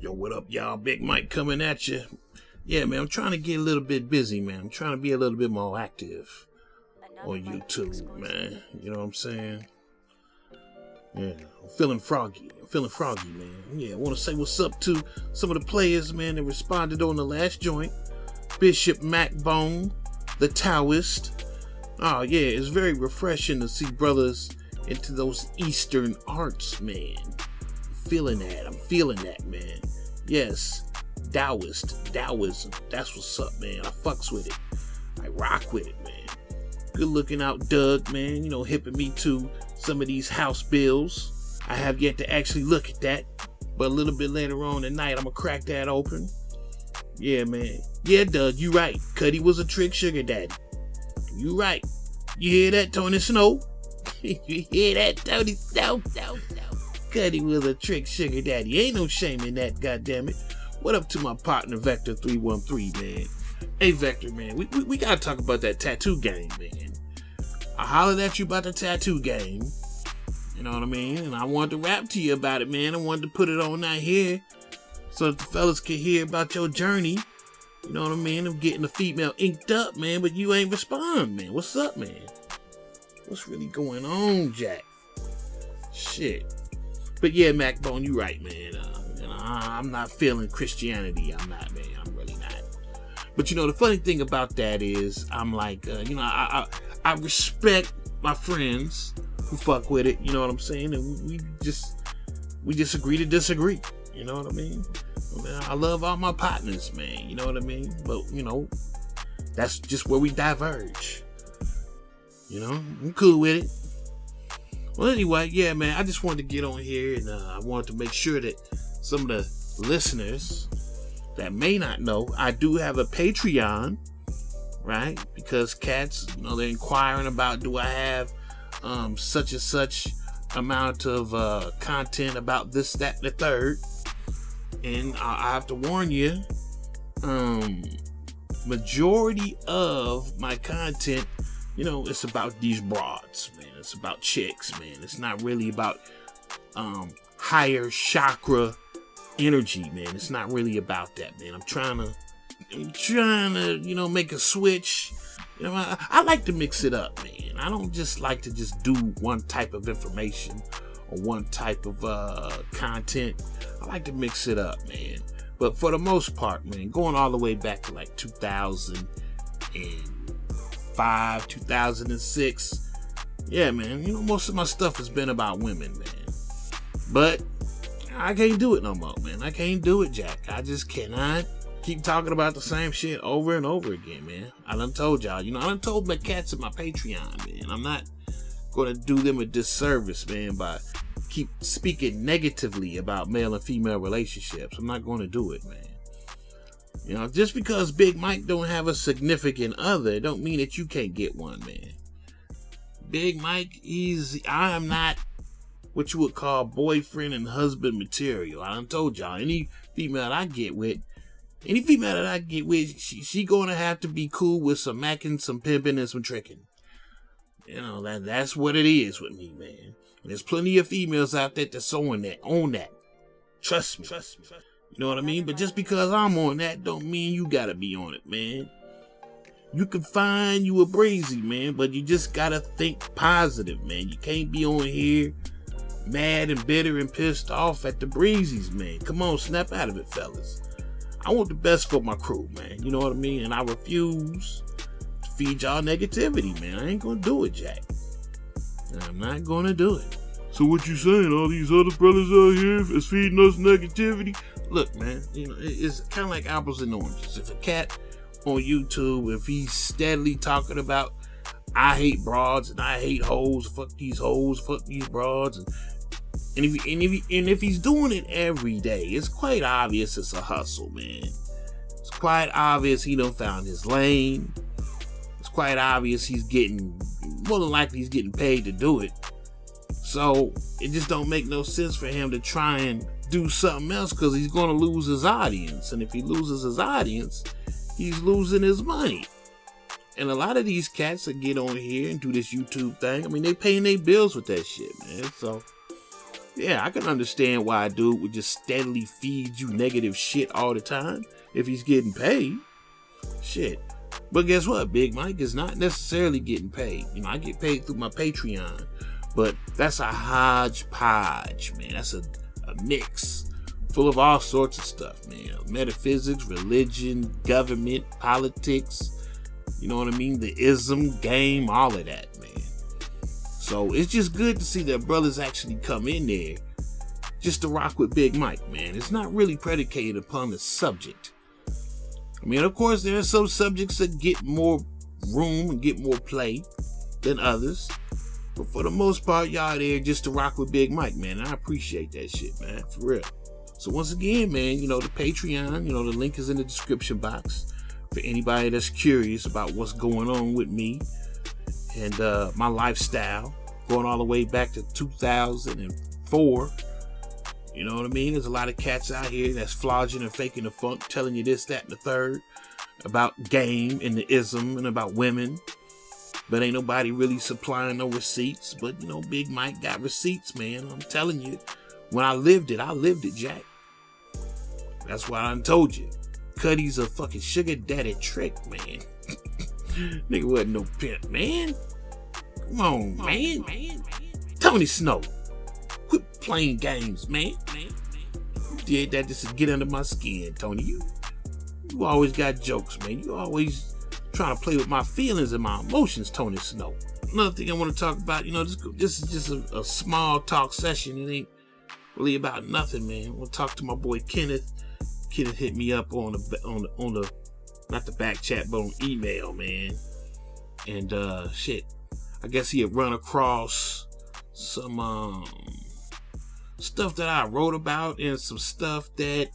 Yo, what up, y'all? Big Mike coming at you. Yeah, man, I'm trying to get a little bit busy, man. I'm trying to be a little bit more active on YouTube, man. You know what I'm saying? Yeah, I'm feeling froggy, man. Yeah, I want to say what's up to some of the players, man, that responded on the last joint. Bishop Macbone, the Taoist. Oh, yeah, it's very refreshing to see brothers into those Eastern arts, man. I'm feeling that, man. Yes, Taoism. That's what's up, man. I fucks with it. I rock with it, man. Good looking out, Doug, man. You know, hipping me to some of these house bills. I have yet to actually look at that, but a little bit later on tonight, I'm gonna crack that open. Yeah, man. Yeah, Doug, you right. Cuddy was a trick sugar daddy. You right. You hear that, Tony Snow? You hear that, Tony Snow? Cuddy was a trick sugar daddy. Ain't no shame in that, goddammit. What up to my partner, Vector 313, man? Hey, Vector, man, we gotta talk about that tattoo game, man. I hollered at you about the tattoo game. You know what I mean? And I wanted to rap to you about it, man. I wanted to put it on out here so that the fellas could hear about your journey. You know what I mean? Of getting the female inked up, man, but you ain't respond, man. What's up, man? What's really going on, Jack? Shit. But yeah, Macbone, you right, man. I'm not feeling Christianity. I'm not, man. I'm really not. But you know, the funny thing about that is, I'm like, I respect my friends who fuck with it. You know what I'm saying? And we just agree to disagree. You know what I mean? I love all my partners, man. You know what I mean? But you know, that's just where we diverge. You know, I'm cool with it. Well, anyway, yeah, man, I just wanted to get on here and I wanted to make sure that some of the listeners that may not know, I do have a Patreon, right? Because cats, you know, they're inquiring about, do I have such and such amount of content about this, that, and the third. And I have to warn you, majority of my content, you know, it's about these broads, man. It's about chicks, man. It's not really about higher chakra energy, man. It's not really about that, man. I'm trying to, you know, make a switch. You know, I like to mix it up, man. I don't just like to just do one type of information or one type of content. I like to mix it up, man. But for the most part, man, going all the way back to like 2005, 2006, yeah, man, you know, most of my stuff has been about women, man. But I can't do it no more, man. I can't do it, Jack. I just cannot keep talking about the same shit over and over again, man. I done told y'all, you know, I done told my cats in my Patreon, man. I'm not going to do them a disservice, man, by keep speaking negatively about male and female relationships. I'm not going to do it, man. You know, just because Big Mike don't have a significant other, don't mean that you can't get one, man. Big Mike, I am not what you would call boyfriend and husband material. I done told y'all, any female that I get with, she gonna have to be cool with some macking, some pimping, and some tricking. You know, that's what it is with me, man. There's plenty of females out there that's on that. Trust me. You know what I mean? But just because I'm on that don't mean you gotta be on it, man. You can find you a breezy, man, but you just gotta think positive, man. You can't be on here mad and bitter and pissed off at the breezies, man. Come on, snap out of it, fellas. I want the best for my crew, man. You know what I mean? And I refuse to feed y'all negativity, man. I ain't gonna do it, Jack. I'm not gonna do it. So what you saying? All these other brothers out here is feeding us negativity? Look, man, you know, it's kind of like apples and oranges. If a cat on YouTube, if he's steadily talking about I hate broads and I hate hoes, fuck these broads, and if he's doing it every day, it's quite obvious it's a hustle, man. It's quite obvious he done found his lane. It's quite obvious more than likely he's getting paid to do it. So it just don't make no sense for him to try and do something else, because he's going to lose his audience, and if he loses his audience, he's losing his money. And a lot of these cats that get on here and do this YouTube thing, I mean, they paying their bills with that shit, man. So Yeah, I can understand why a dude would just steadily feed you negative shit all the time if he's getting paid. Shit. But guess what? Big Mike is not necessarily getting paid. You know, I get paid through my Patreon. But that's a hodgepodge, man. That's a mix full of all sorts of stuff, man. Metaphysics, religion, government, politics. You know what I mean? The ism game, all of that, man. So it's just good to see that brothers actually come in there just to rock with Big Mike, man. It's not really predicated upon the subject. I mean, of course, there are some subjects that get more room and get more play than others. But for the most part, y'all there just to rock with Big Mike, man. I appreciate that shit, man, for real. So once again, man, you know, the Patreon, you know, the link is in the description box for anybody that's curious about what's going on with me and my lifestyle, going all the way back to 2004. You know what I mean? There's a lot of cats out here that's flogging and faking the funk, telling you this, that, and the third about game and the ism and about women. But ain't nobody really supplying no receipts. But, you know, Big Mike got receipts, man. I'm telling you, when I lived it, Jack. That's why I done told you. Cuddy's a fucking sugar daddy trick, man. Nigga wasn't no pimp, man. Come on, man. Tony Snow. Quit playing games, man. You did that just to get under my skin, Tony. You always got jokes, man. You always trying to play with my feelings and my emotions, Tony Snow. Another thing I want to talk about, you know, this is just a small talk session. It ain't really about nothing, man. I want to talk to my boy Kenneth. Kenneth hit me up on the not the back chat, but on email, man. And shit, I guess he had run across some stuff that I wrote about and some stuff that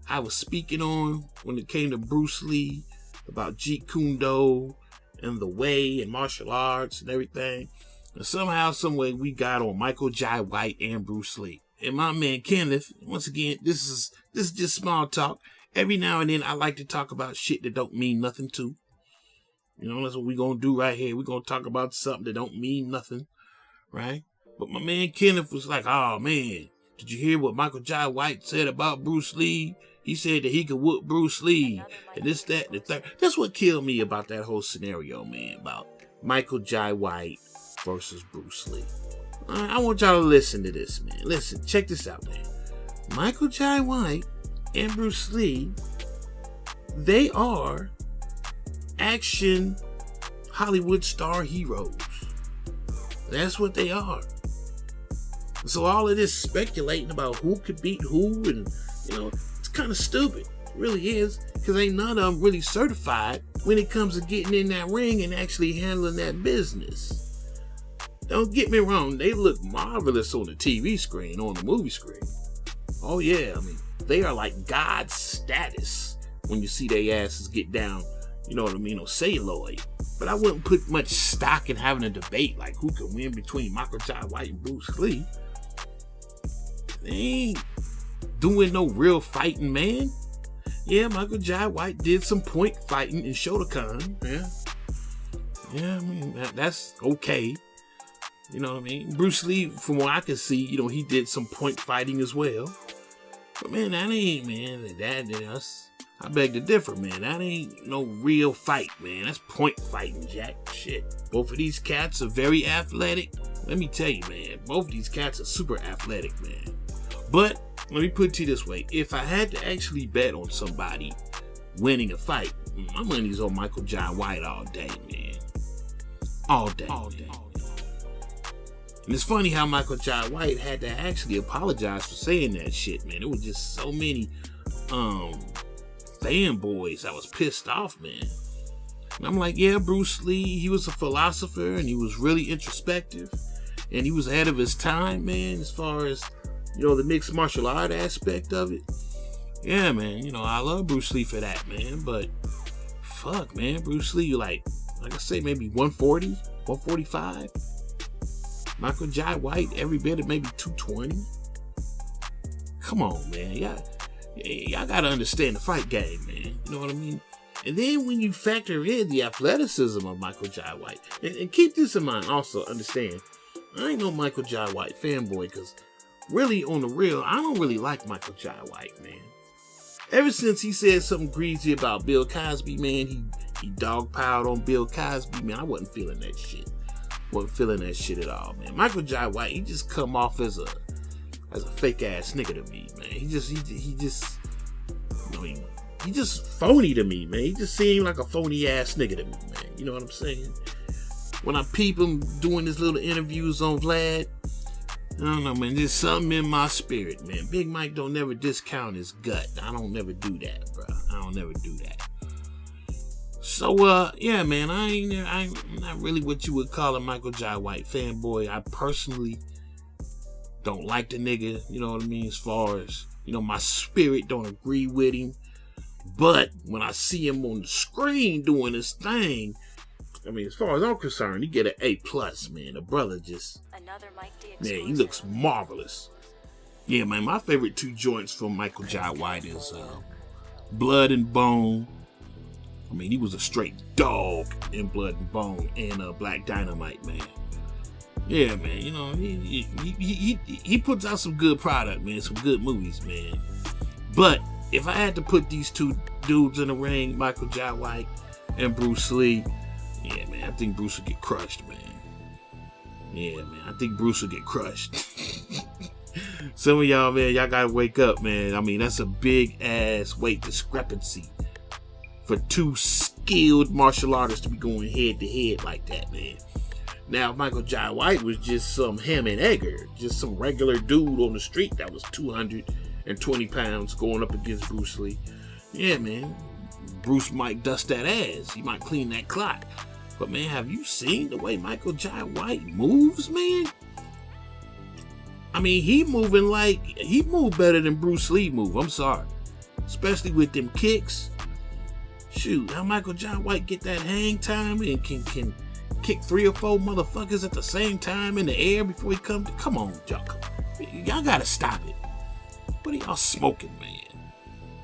I was speaking on when it came to Bruce Lee, about Jeet Kune Do and the way and martial arts and everything. And somehow, some way, we got on Michael Jai White and Bruce Lee. And my man Kenneth, once again, this is just small talk. Every now and then I like to talk about shit that don't mean nothing too. You know, that's what we're gonna do right here. We're gonna talk about something that don't mean nothing, right? But my man Kenneth was like, oh man, did you hear what Michael Jai White said about Bruce Lee? He said that he could whoop Bruce Lee and this, that, and the third. That's what killed me about that whole scenario, man, about Michael Jai White versus Bruce Lee. I want y'all to listen to this, man. Listen, check this out, man. Michael Jai White and Bruce Lee, they are action Hollywood star heroes. That's what they are. So all of this speculating about who could beat who, and, you know, it's kind of stupid. It really is. Because ain't none of them really certified when it comes to getting in that ring and actually handling that business. Don't get me wrong, they look marvelous on the TV screen, on the movie screen. Oh yeah, I mean, they are like God status when you see their asses get down, you know what I mean, on celluloid. But I wouldn't put much stock in having a debate like who can win between Michael Jai White and Bruce Lee. They ain't doing no real fighting, man. Yeah, Michael Jai White did some point fighting in Shotokan. Yeah, I mean, that's okay. You know what I mean? Bruce Lee, from what I can see, you know, he did some point fighting as well. But man, that ain't, man, that's, I beg to differ, man. That ain't no real fight, man. That's point fighting, Jack. Shit. Both of these cats are very athletic. Let me tell you, man, both of these cats are super athletic, man. But let me put it to you this way. If I had to actually bet on somebody winning a fight, my money's on Michael Jai White all day, man. All day. And it's funny how Michael Jai White had to actually apologize for saying that shit, man. It was just so many fanboys that was pissed off, man. And I'm like, yeah, Bruce Lee, he was a philosopher and he was really introspective and he was ahead of his time, man, as far as, you know, the mixed martial art aspect of it. Yeah, man, you know, I love Bruce Lee for that, man. But fuck, man, Bruce Lee, like I say, maybe 140, 145. Michael Jai White, every bit of maybe 220. Come on, man. Y'all gotta understand the fight game, man. You know what I mean? And then when you factor in the athleticism of Michael Jai White, and keep this in mind also, understand, I ain't no Michael Jai White fanboy, because really on the real, I don't really like Michael Jai White, man. Ever since he said something greasy about Bill Cosby, man, he dogpiled on Bill Cosby, man. I wasn't feeling that shit. Wasn't feeling that shit at all, man. Michael Jai White, he just come off as a fake ass nigga to me, man. He just phony to me, man. He just seemed like a phony ass nigga to me, man. You know what I'm saying? When I peep him doing his little interviews on Vlad, I don't know, man. There's something in my spirit, man. Big Mike don't never discount his gut. I don't never do that, bro. I don't never do that. So, yeah, man. I'm not really what you would call a Michael Jai White fanboy. I personally don't like the nigga. You know what I mean? As far as, you know, my spirit don't agree with him. But when I see him on the screen doing his thing, I mean, as far as I'm concerned, he get an A+, man. The brother just, man, he looks marvelous. Yeah, man, my favorite 2 joints from Michael Jai White is Blood and Bone. I mean, he was a straight dog in Blood and Bone, and Black Dynamite, man. Yeah, man, you know, he puts out some good product, man, some good movies, man. But if I had to put these 2 dudes in the ring, Michael Jai White and Bruce Lee, yeah, man, I think Bruce will get crushed, man. Yeah, man, I think Bruce will get crushed. Some of y'all, man, y'all gotta wake up, man. I mean, that's a big ass weight discrepancy for 2 skilled martial artists to be going head to head like that, man. Now, if Michael Jai White was just some ham and egger, just some regular dude on the street that was 220 pounds going up against Bruce Lee, yeah, man, Bruce might dust that ass. He might clean that clock. But, man, have you seen the way Michael Jai White moves, man? I mean, he moved better than Bruce Lee move. I'm sorry. Especially with them kicks. Shoot, how Michael Jai White get that hang time and can kick 3 or 4 motherfuckers at the same time in the air before he comes? Come on, y'all gotta stop it. What are y'all smoking, man?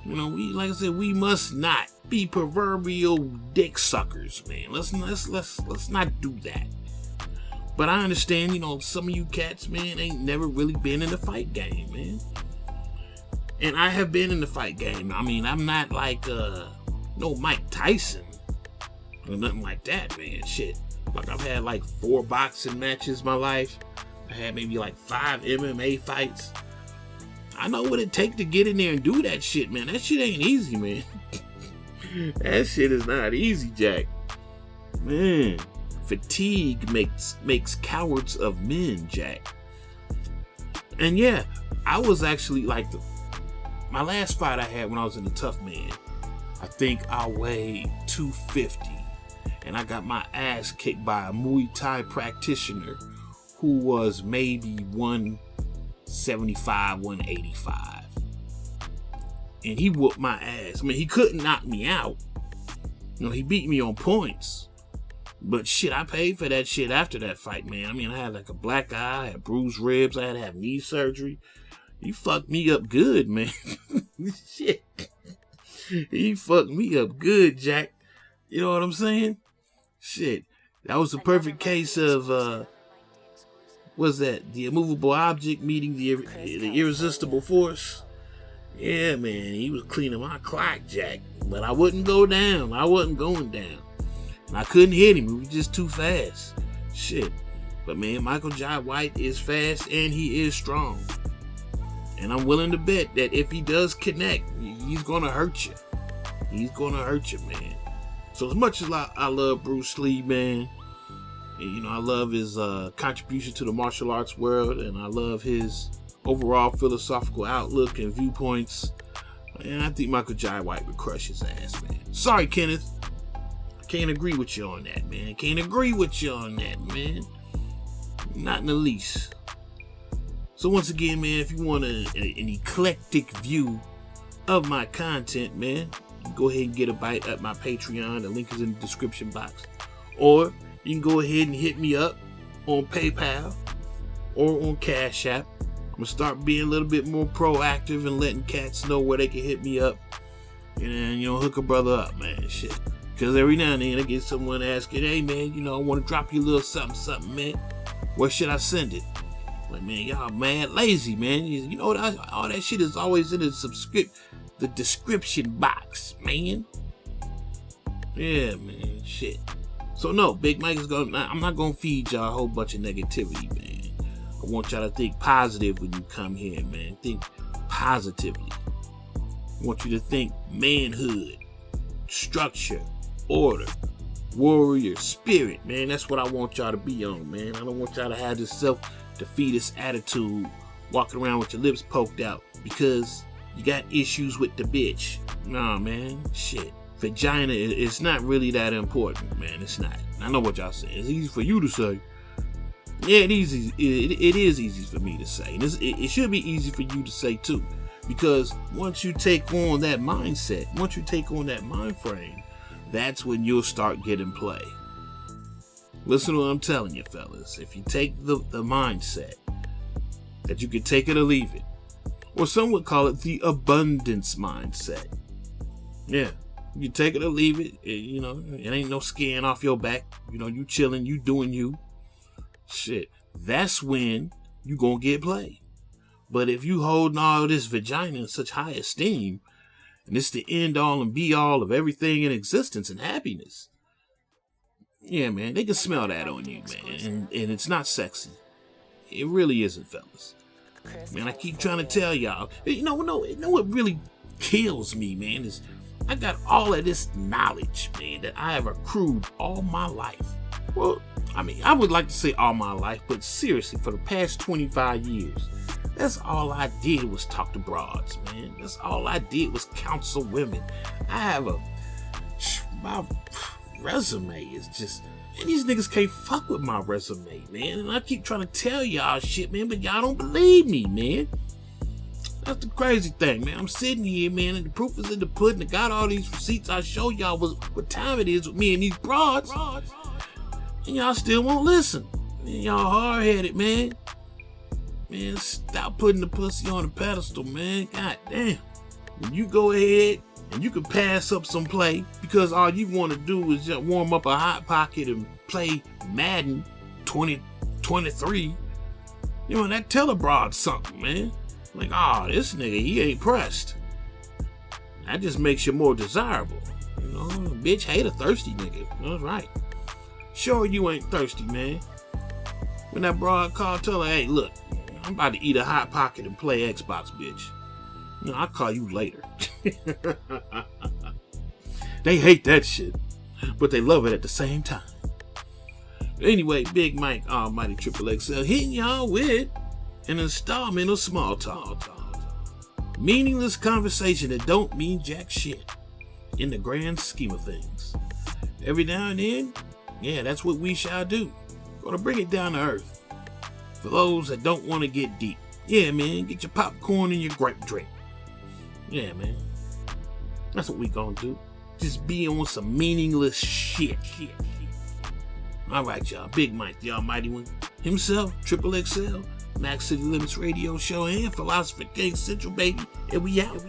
You know, like I said, we must not be proverbial dick suckers, man. Let's not do that. But I understand, you know, some of you cats, man, ain't never really been in the fight game, man. And I have been in the fight game. I mean, I'm not like no Mike Tyson or nothing like that, man. Shit. Like, I've had like 4 boxing matches in my life. I had maybe like 5 MMA fights. I know what it takes to get in there and do that shit, man. That shit ain't easy, man. That shit is not easy, Jack. Man, fatigue makes cowards of men, Jack. And yeah, I was actually like my last fight I had when I was in the Tough Man. I think I weighed 250, and I got my ass kicked by a Muay Thai practitioner who was maybe 175, 185. And he whooped my ass. I mean, he couldn't knock me out. You know, he beat me on points. But shit, I paid for that shit after that fight, man. I mean, I had like a black eye, I had bruised ribs, I had to have knee surgery. He fucked me up good, man. Shit. He fucked me up good, Jack. You know what I'm saying? Shit. That was a perfect case of, what's that? The immovable object meeting the irresistible force. Yeah, man, he was cleaning my clock, Jack. But I wouldn't go down. I wasn't going down. And I couldn't hit him. He was just too fast. Shit. But, man, Michael Jai White is fast and he is strong. And I'm willing to bet that if he does connect, he's going to hurt you. He's going to hurt you, man. So as much as I love Bruce Lee, man, and, you know, I love his contribution to the martial arts world, and I love his overall philosophical outlook and viewpoints, and I think Michael Jai White would crush his ass, man. Sorry, Kenneth. I can't agree with you on that, man. Can't agree with you on that, man. Not in the least. So once again, man, if you want an eclectic view of my content, man, go ahead and get a bite at my Patreon. The link is in the description box. Or you can go ahead and hit me up on PayPal or on Cash App. I'm going to start being a little bit more proactive and letting cats know where they can hit me up. And, you know, hook a brother up, man. Shit. Because every now and then I get someone asking, hey, man, you know, I want to drop you a little something, man. Where should I send it? Like, man, y'all mad lazy, man. You know, all that shit is always in the description box, man. Yeah, man, shit. So no, Big Mike I'm not gonna feed y'all a whole bunch of negativity, man. I want y'all to think positive when you come here, man. Think positively. I want you to think manhood, structure, order, warrior, spirit, man. That's what I want y'all to be on, man. I don't want y'all to have this self-defeatist attitude, walking around with your lips poked out because you got issues with the bitch. Nah, man, shit. Vagina, it's not really that important, man. It's not. I know what y'all say. It's easy for you to say. Yeah, it is easy for me to say. And it should be easy for you to say too. Because once you take on that mindset, once you take on that mind frame, that's when you'll start getting play. Listen to what I'm telling you, fellas. If you take the mindset that you can take it or leave it, or some would call it the abundance mindset. Yeah. You take it or leave it. You know, it ain't no skin off your back. You know, you chilling, you doing you. Shit. That's when you gonna get play. But if you holding all this vagina in such high esteem, and it's the end all and be all of everything in existence and happiness, yeah, man, they can smell that on you, man. And it's not sexy. It really isn't, fellas. Man, I keep trying to tell y'all. You know what really kills me, man, is I got all of this knowledge, man, that I have accrued all my life. Well, I mean, I would like to say all my life, but seriously, for the past 25 years, that's all I did was talk to broads, man. That's all I did was counsel women. My resume is just, man, these niggas can't fuck with my resume, man. And I keep trying to tell y'all shit, man, but y'all don't believe me, man. That's the crazy thing, man. I'm sitting here, man, and the proof is in the pudding. I got all these receipts. I show y'all what time it is with me and these broads. And y'all still won't listen. Man, y'all hard-headed, man. Man, stop putting the pussy on the pedestal, man. God damn. When you go ahead and you can pass up some play because all you want to do is just warm up a hot pocket and play Madden 2023, you know, that tell a broad something, man. Like, this nigga, he ain't pressed. That just makes you more desirable. You know, bitch hate a thirsty nigga. That's right. Sure you ain't thirsty, man. When that broad call, tell her, hey, look, I'm about to eat a hot pocket and play Xbox, bitch. You know, I'll call you later. They hate that shit, but they love it at the same time. Anyway, Big Mike Almighty Triple XL hitting y'all with an installment of Small Talk. Meaningless conversation that don't mean jack shit in the grand scheme of things. Every now and then, yeah, that's what we shall do. Gonna bring it down to earth. For those that don't want to get deep. Yeah, man, get your popcorn and your grape drink. Yeah, man. That's what we gonna do. Just be on some meaningless shit. Alright, y'all. Big Mike, the Almighty One himself, Triple XL, Max City Limits Radio Show, and Philosopher King Central, baby. And we out.